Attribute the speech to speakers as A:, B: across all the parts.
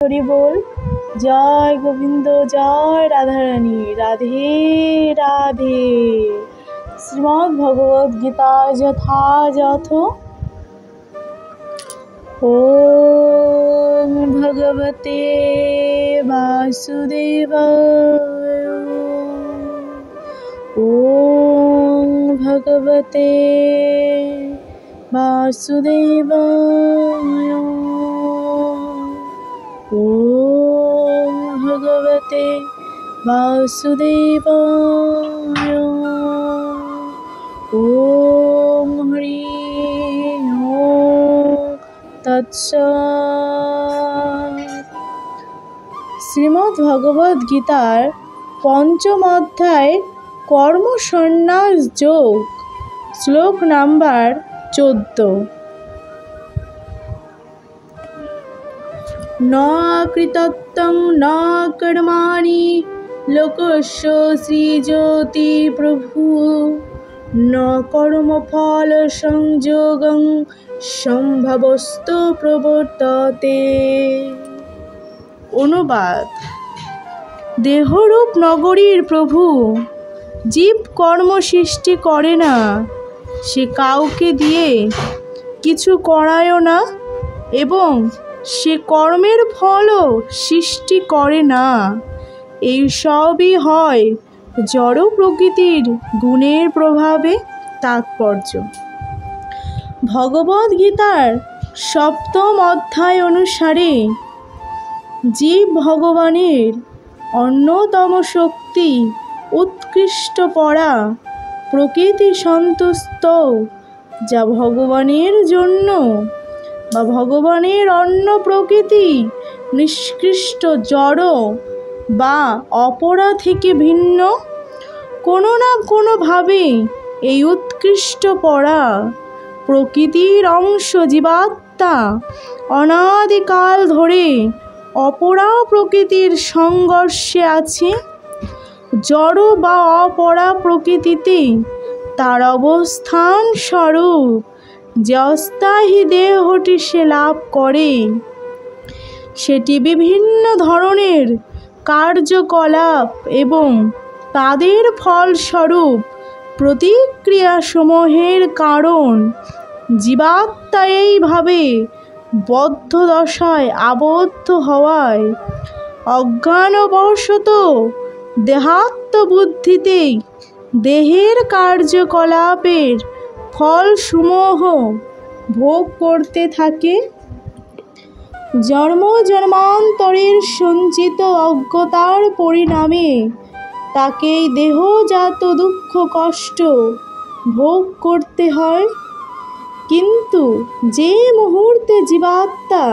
A: হরি বল। জয় গোবিন্দ, জয় রাধারানী, রাধে রাধে। শ্রীমদ্ ভগবদ গীতা যথাযথ। ওম ভগবতে বাসুদেবায়। ওম ভগবতে বাসুদেবায়। ওম ভগবতে বাসুদেবায়। ওম হরি ওম তৎসৎ। শ্রীমদ্ ভগবদ গীতার পঞ্চম অধ্যায় কর্ম সন্ন্যাস যোগ, শ্লোক নাম্বার 14। ন কৃতত্বং ন কর্মাণি লোকস্য সৃজতি প্রভু ন কর্মফল সংযোগং সম্ভবস্তু প্রবর্ততে। অনুবাদ: দেহরূপ নগরীর প্রভু জীব কর্ম সৃষ্টি করে না, সে কাউকে দিয়ে কিছু করায়ও না এবং সে কর্মের ফলও সৃষ্টি করে না। এই সবই হয় জড় প্রকৃতির গুণের প্রভাবে। তাৎপর্য: ভগবদ গীতার সপ্তম অধ্যায় অনুসারে জীব ভগবানের অন্যতম শক্তি, উৎকৃষ্ট পরা প্রকৃতি সন্তুষ্ট, যা ভগবানের জন্য বা ভগবানের অন্য প্রকৃতি নিষ্কৃষ্ট জড় বা অপরা থেকে ভিন্ন। কোনো না কোনোভাবে এই উৎকৃষ্ট পরা প্রকৃতির অংশ জীবাত্মা অনাদিকাল ধরে অপরা প্রকৃতির সংঘর্ষে আছে। জড় বা অপরা প্রকৃতিতে তার অবস্থান স্বরূপ যে অস্থায়ী দেহটি সে লাভ করে, সেটি বিভিন্ন ধরনের কার্যকলাপ এবং তাদের ফলস্বরূপ প্রতিক্রিয়াসমূহের কারণ। জীবাত্মা এইভাবে বদ্ধ দশায় আবদ্ধ হওয়ায় অজ্ঞানবশত দেহাত্মবুদ্ধিতে দেহের কার্যকলাপের ফলসমূহ ভোগ করতে থাকে। জন্ম জন্মান্তরের সঞ্চিত অজ্ঞতার পরিণামে তাকে দেহজাত দুঃখ কষ্ট ভোগ করতে হয়। কিন্তু যে মুহূর্তে জীবাত্মা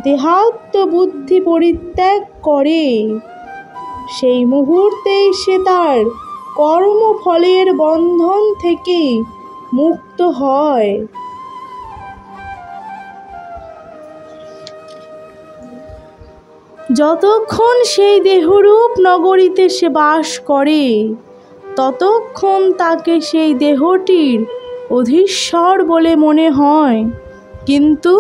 A: দেহাত্মবুদ্ধি পরিত্যাগ করে, সেই মুহূর্তেই সে তার কর্মফলের বন্ধন থেকে মুক্ত হয়। যতক্ষণ সেই দেহরূপ নগরীতে সে বাস করে, ততক্ষণ তাকে সেই দেহটির অধীশ্বর বলে মনে হয়। কিন্তু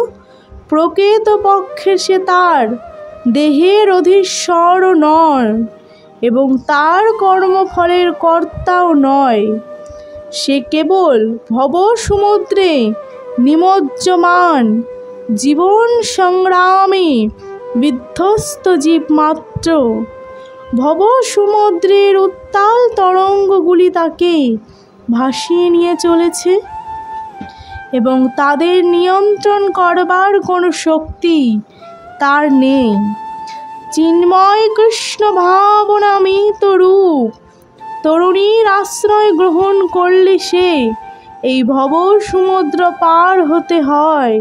A: প্রকৃতপক্ষে সে তার দেহের অধীশ্বরও নয় এবং তার কর্মফলের কর্তাও নয়। সে কেবল ভবসমুদ্রে নিমজ্জমান জীবন সংগ্রামে বিধ্বস্ত জীব মাত্র। ভবসমুদ্রের উত্তাল তরঙ্গগুলি তাকে ভাসিয়ে নিয়ে চলেছে এবং তাদের নিয়ন্ত্রণ করবার কোনো শক্তি তার নেই। চিন্ময় কৃষ্ণ ভাবনামৃত রূপ তরুণীর আশ্রয় গ্রহণ করলে সে এই ভবসমুদ্র পার হতে হয়।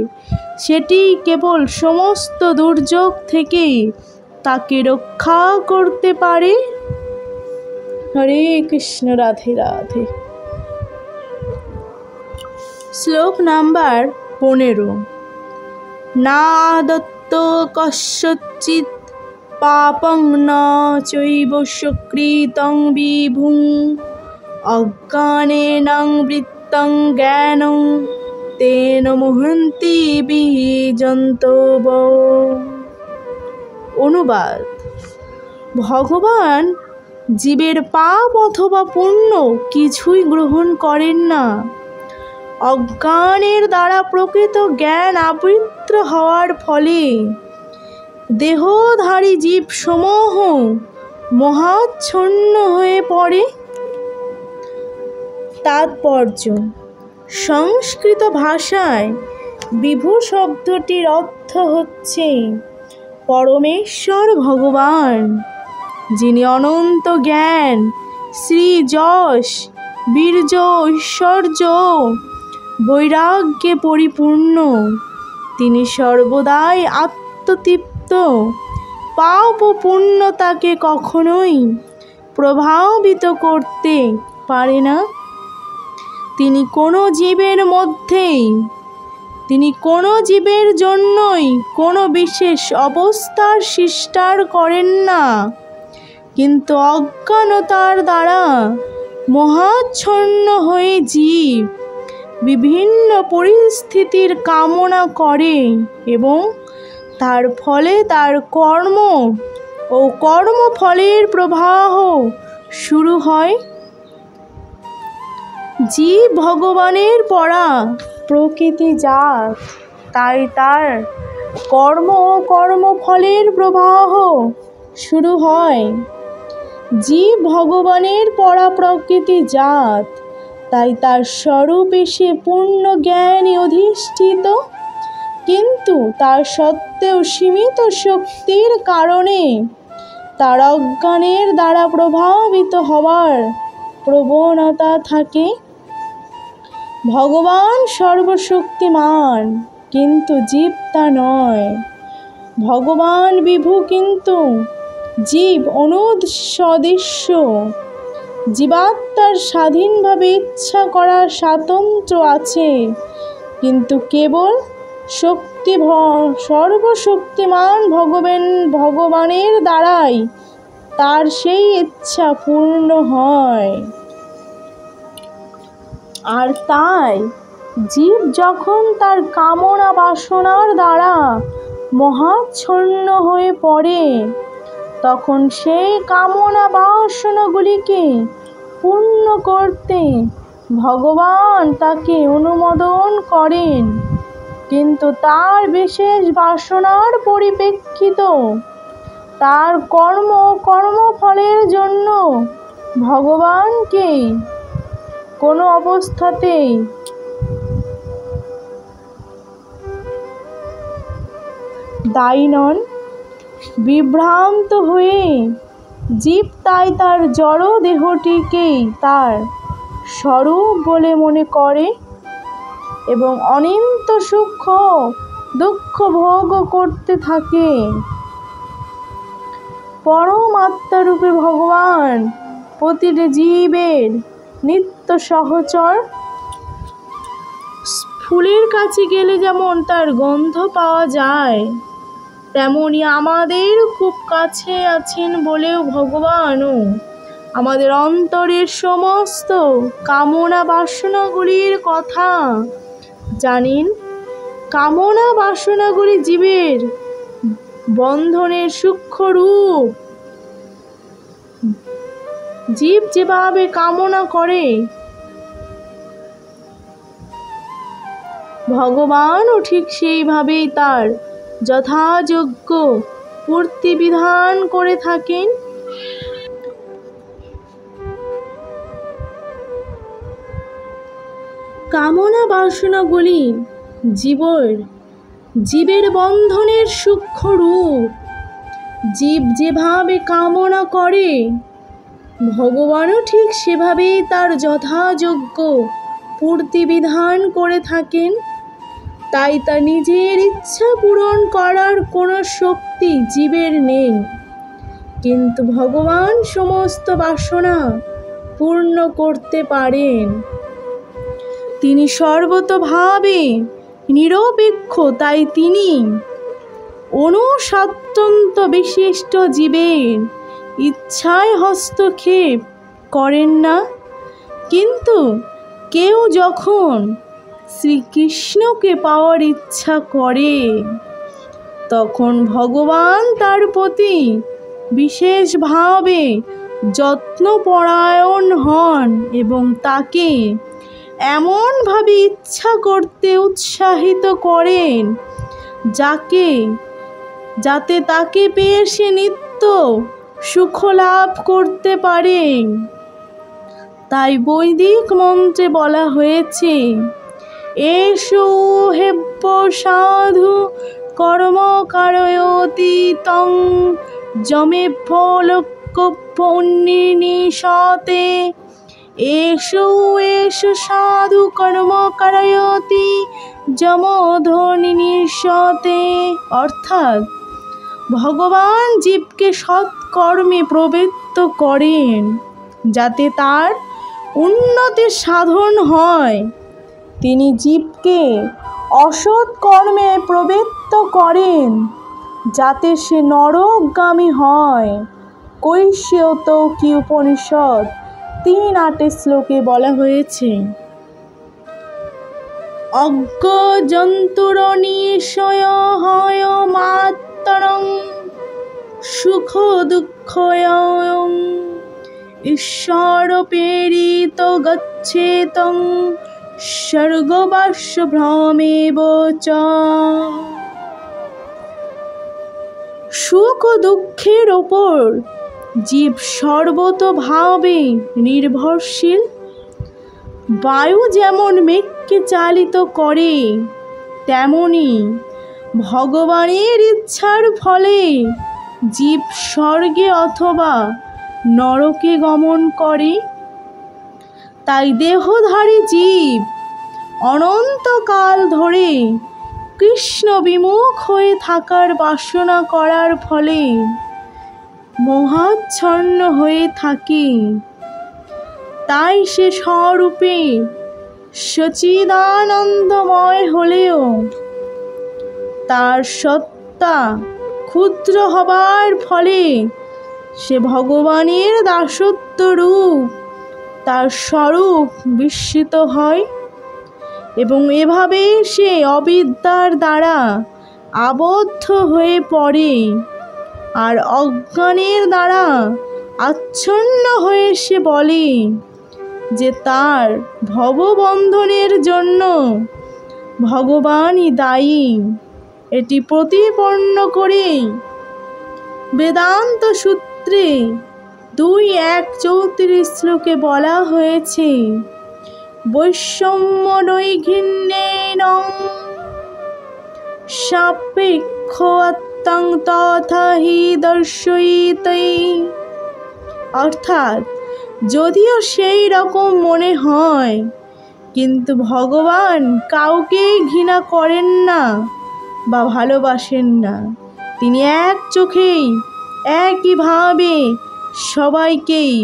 A: সেটি কেবল সমস্ত দুর্যোগ থেকে তাকে রক্ষা করতে পারে। হরে কৃষ্ণ, রাধে রাধে। শ্লোক নাম্বার 15। না দত্ত কস্যচিৎ পাপং ন চৈব সুকৃতং বিভুং অজ্ঞানেন বৃত্তং জ্ঞানং তেন মুহন্তি বিজন্তব। অনুবাদ। ভগবান জীবের পাপ অথবা পুণ্য কিছুই গ্রহণ করেন না। অজ্ঞানের দ্বারা প্রকৃত জ্ঞান আবৃত হওয়ার ফলে দেহধারী জীবসমূহ মহাচ্ছন্ন হয়ে পড়ে। তাৎপর্য: সংস্কৃত ভাষায় বিভু শব্দটির অর্থ হচ্ছে পরমেশ্বর ভগবান, যিনি অনন্ত জ্ঞান, শ্রী যশ, বীর্য, ঐশ্বর্য, বৈরাগ্যে পরিপূর্ণ। তিনি সর্বদাই আত্মতৃপ্ত। পাপ ও পুণ্য তাকে কখনোই প্রভাবিত করতে পারে না। তিনি কোনো জীবের জন্যই কোনো বিশেষ অবস্থার সৃষ্টি করেন না, কিন্তু অজ্ঞানতার দ্বারা মহাচ্ছন্ন হয়ে জীব বিভিন্ন পরিস্থিতির কামনা করে এবং তার ফলে তার কর্ম ও কর্মফলের প্রবাহ শুরু হয়। জীব ভগবানের পরা প্রকৃতি জাত, তাই তার কর্ম ও কর্মফলের প্রবাহ শুরু হয়। জীব ভগবানের পরা প্রকৃতি জাত, তাই তার স্বরূপ এসে পূর্ণ জ্ঞানে অধিষ্ঠিত, কিন্তু তার সত্ত্বেও সীমিত শক্তির কারণে তার অজ্ঞানের দ্বারা প্রভাবিত হওয়ার প্রবণতা থাকে। ভগবান সর্বশক্তিমান, কিন্তু জীব তা নয়। ভগবান বিভু, কিন্তু জীব অনুসদৃশ্য। জীবাত্মার স্বাধীনভাবে ইচ্ছা করার স্বাতন্ত্র্য আছে, কিন্তু কেবল সর্বশক্তিমান ভগবানের দ্বারাই তার সেই ইচ্ছা পূর্ণ হয়। আর তাই জীব যখন তার কামনা বাসনার দ্বারা মহাচ্ছন্ন হয়ে পড়ে, তখন সেই কামনা বাসনাগুলিকে পূর্ণ করতে ভগবান তাকে অনুমোদন করেন, কিন্তু তার বিশেষ বাসনার পরিপ্রেক্ষিত তার কর্মফলের জন্য ভগবানকে কোনো অবস্থাতেই দায়ী নন। বিভ্রান্ত হয়ে জীব তাই তার জড় দেহটিকেই তার স্বরূপ বলে মনে করে এবং অনন্ত সুখ দুঃখ ভোগ করতে থাকে। পরমাত্মারূপে ভগবান প্রতিটি জীবের নিত্য সহচর। ফুলের কাছে গেলে যেমন তার গন্ধ পাওয়া যায়, তেমনি আমাদের খুব কাছে আছেন বলেও ভগবানও আমাদের অন্তরের সমস্ত কামনা বাসনাগুলির কথা জানেন। কামনা বাসনাগুলি জীবের বন্ধনের সূক্ষ্ম রূপ। জীব যেভাবে কামনা করে, ভগবানও ঠিক সেইভাবেই তার যথাযোগ্য পূর্তি বিধান করে থাকেন। কামনা বাসনাগুলি জীবের বন্ধনের সূক্ষ্ম রূপ। জীব যেভাবে কামনা করে, ভগবানও ঠিক সেভাবেই তার যথাযোগ্য পূর্তি বিধান করে থাকেন। তাই তা নিজের ইচ্ছা পূরণ করার কোনো শক্তি জীবের নেই, কিন্তু ভগবান সমস্ত বাসনা পূর্ণ করতে পারেন। তিনি সর্বতোভাবে নিরপেক্ষ, তাই তিনি অনুস্বাতন্ত্র্য বিশিষ্ট জীবের ইচ্ছায় হস্তক্ষেপ করেন না। কিন্তু কেউ যখন শ্রীকৃষ্ণকে পাওয়ার ইচ্ছা করে, তখন ভগবান তার প্রতি বিশেষভাবে যত্নপরায়ণ হন এবং তাকে এমনভাবে ইচ্ছা করতে উৎসাহিত করেন যাতে তাকে পেয়ে সে নিত্য সুখ লাভ করতে পারে। তাই বৈদিক মন্ত্রে বলা হয়েছে, এষু হেব্য সাধু কর্ম কারয়তি তং যমেভ্য লোক্যভ্য উন্নিশতে। এষু সাধু কর্ম কারয়তি যমোধনিশতে। অর্থাৎ ভগবান জীবকে সৎকর্মে প্রবৃত্ত করেন যাতে তার উন্নতির সাধন হয়। তিনি জীবকে অসৎ কর্মে প্রবৃত্ত করেন যাতে সে নরকগামী হয়। কৈশিয়তৌকি উপনিষদ 3:8 শ্লোকে বলা হয়েছে, অজ্ঞ জন্তুর নিশয় হয় মাতরং সুখ দুঃখয়ং ঈশ্বর প্রেরিত গচ্ছেতং স্বর্গবাস ভ্রমেব চ। সুখ ও দুঃখের ওপর জীব সর্বতোভাবে নির্ভরশীল। বায়ু যেমন মেঘকে চালিত করে, তেমনি ভগবানের ইচ্ছার ফলে জীব স্বর্গে অথবা নরকে গমন করে। তাই দেহধারী জীব অনন্তকাল ধরে কৃষ্ণ বিমুখ হয়ে থাকার বাসনা করার ফলে মোহাচ্ছন্ন হয়ে থাকে। তাই সে স্বরূপে সচিদানন্দময় হলেও তার সত্তা ক্ষুদ্র হবার ফলে সে ভগবানের দাসত্ব রূপ তার স্বরূপ বিস্মৃত হয় এবং এভাবে সে অবিদ্যার দ্বারা আবদ্ধ হয়ে পড়ে আর অজ্ঞানের দ্বারা আচ্ছন্ন হয়ে সে বলে যে তার ভববন্ধনের জন্য ভগবানই দায়ী। এটি প্রতিপন্ন করে বেদান্ত সূত্রে 2:1-34 শ্লোকে বলা হয়েছে, বৈষম্য নৈঘিন্যেন সাপেক্ষ আত্মাং তথা হি দর্শয়িতে। অর্থাৎ যদিও সেই রকম মনে হয়, কিন্তু ভগবান কাউকে ঘৃণা করেন না বা ভালোবাসেন না। তিনি এক চোখেই একইভাবে সবাইকেই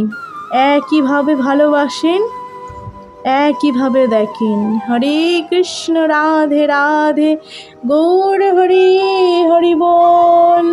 A: একইভাবে ভালোবাসেন, একইভাবে দেখেন। হরে কৃষ্ণ, রাধে রাধে, গৌর হরি হরি বল।